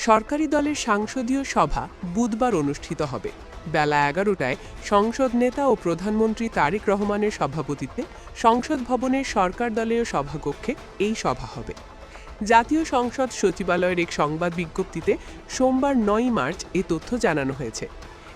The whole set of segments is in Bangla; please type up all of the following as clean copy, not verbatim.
সরকারি দলের সাংসদীয় সভা বুধবার অনুষ্ঠিত হবে। বেলা ১১টায় সংসদ নেতা ও প্রধানমন্ত্রী তারেক রহমানের সভাপতিত্বে সংসদ ভবনের সরকার দলীয় সভাকক্ষে এই সভা হবে। জাতীয় সংসদ সচিবালয়ের এক সংবাদ বিজ্ঞপ্তিতে সোমবার ৯ মার্চ এ তথ্য জানানো হয়েছে।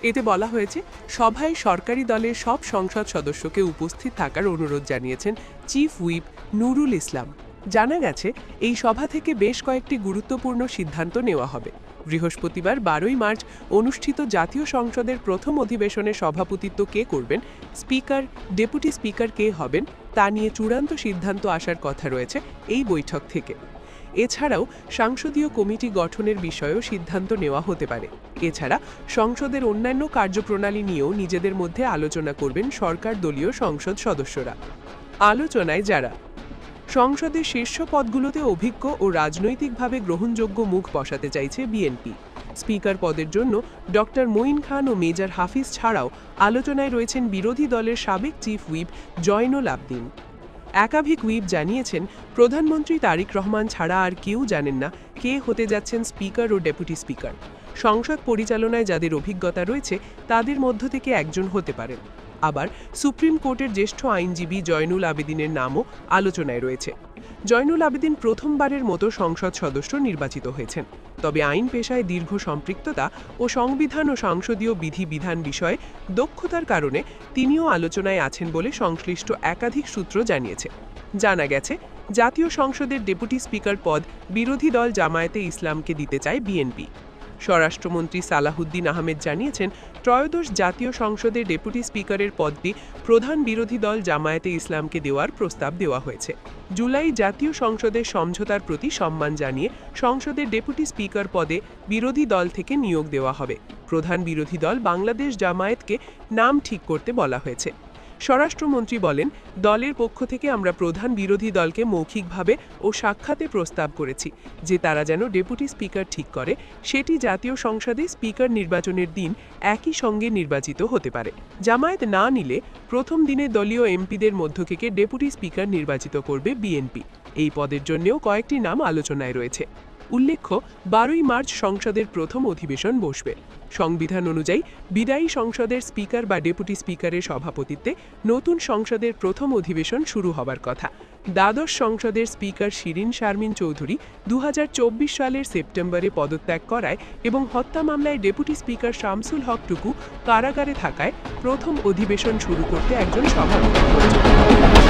এতে বলা হয়েছে, সভায় সরকারি দলের সব সংসদ সদস্যকে উপস্থিত থাকার অনুরোধ জানিয়েছেন চিফ হুইপ নুরুল ইসলাম। জানা গেছে, এই সভা থেকে বেশ কয়েকটি গুরুত্বপূর্ণ সিদ্ধান্ত নেওয়া হবে। বৃহস্পতিবার ১২ মার্চ অনুষ্ঠিত জাতীয় সংসদের প্রথম অধিবেশনে সভাপতিত্ব কে করবেন, স্পিকার, ডেপুটি স্পিকার কে হবেন, তা নিয়ে চূড়ান্ত সিদ্ধান্ত আসার কথা রয়েছে এই বৈঠক থেকে। এছাড়াও সংসদীয় কমিটি গঠনের বিষয়েও সিদ্ধান্ত নেওয়া হতে পারে। এছাড়া সংসদের অন্যান্য কার্যপ্রণালী নিয়েও নিজেদের মধ্যে আলোচনা করবেন সরকার দলীয় সংসদ সদস্যরা। আলোচনায় যারা সংসদের শীর্ষ পদগুলোতে অভিজ্ঞ ও রাজনৈতিকভাবে গ্রহণযোগ্য মুখ বসাতে চাইছে বিএনপি। স্পিকার পদের জন্য ডক্টর মঈন খান ও মেজর হাফিজ ছাড়াও আলোচনায় রয়েছেন বিরোধী দলের সাবেক চিফ হুইপ জয়নুল আবদিন। একাধিক হুইপ জানিয়েছেন, প্রধানমন্ত্রী তারেক রহমান ছাড়া আর কেউ জানেন না কে হতে যাচ্ছেন স্পিকার ও ডেপুটি স্পিকার। সংসদ পরিচালনায় যাদের অভিজ্ঞতা রয়েছে তাদের মধ্য থেকে একজন হতে পারেন। আবার সুপ্রিম কোর্টের জ্যেষ্ঠ আইনজীবী জয়নুল আবেদিনের নামও আলোচনায় রয়েছে। জয়নুল আবেদিন প্রথমবারের মতো সংসদ সদস্য নির্বাচিত হয়েছেন, তবে আইন পেশায় দীর্ঘ সম্পৃক্ততা ও সংবিধান ও সংসদীয় বিধিবিধান বিষয়ে দক্ষতার কারণে তিনিও আলোচনায় আছেন বলে সংশ্লিষ্ট একাধিক সূত্র জানিয়েছে। জানা গেছে, জাতীয় সংসদের ডেপুটি স্পিকার পদ বিরোধী দল জামায়াতে ইসলামকে দিতে চায় বিএনপি। স্বরাষ্ট্রমন্ত্রী সালাহুদ্দিন আহমেদ জানিয়েছেন, ত্রয়োদশ জাতীয় সংসদের ডেপুটি স্পিকারের পদটি প্রধান বিরোধী দল জামায়াতে ইসলামকে দেওয়ার প্রস্তাব দেওয়া হয়েছে। জুলাই জাতীয় সংসদের সমঝোতার প্রতি সম্মান জানিয়ে সংসদের ডেপুটি স্পিকার পদে বিরোধী দল থেকে নিয়োগ দেওয়া হবে। প্রধান বিরোধী দল বাংলাদেশ জামায়াতকে নাম ঠিক করতে বলা হয়েছে। স্বরাষ্ট্রমন্ত্রী বলেন, দলের পক্ষ থেকে আমরা প্রধান বিরোধী দলকে মৌখিকভাবে ও সাক্ষাতে প্রস্তাব করেছি যে তারা যেন ডেপুটি স্পিকার ঠিক করে, সেটি জাতীয় সংসদে স্পিকার নির্বাচনের দিন একই সঙ্গে নির্বাচিত হতে পারে। জামায়াত না নিলে প্রথম দিনে দলীয় এমপিদের মধ্য থেকে ডেপুটি স্পিকার নির্বাচিত করবে বিএনপি। এই পদের জন্যও কয়েকটি নাম আলোচনায় রয়েছে। উল্লেখ্য, ১২ মার্চ সংসদের প্রথম অধিবেশন বসবে। সংবিধান অনুযায়ী বিদায়ী সংসদের স্পিকার বা ডেপুটি স্পিকারের সভাপতিত্বে নতুন সংসদের প্রথম অধিবেশন শুরু হবার কথা। দ্বাদশ সংসদের স্পিকার শিরিন শারমিন চৌধুরী ২০২৪ সালের সেপ্টেম্বরে পদত্যাগ করায় এবং হত্যা মামলায় ডেপুটি স্পিকার শামসুল হক টুকু কারাগারে থাকায় প্রথম অধিবেশন শুরু করতে একজন সভাপতি প্রয়োজন।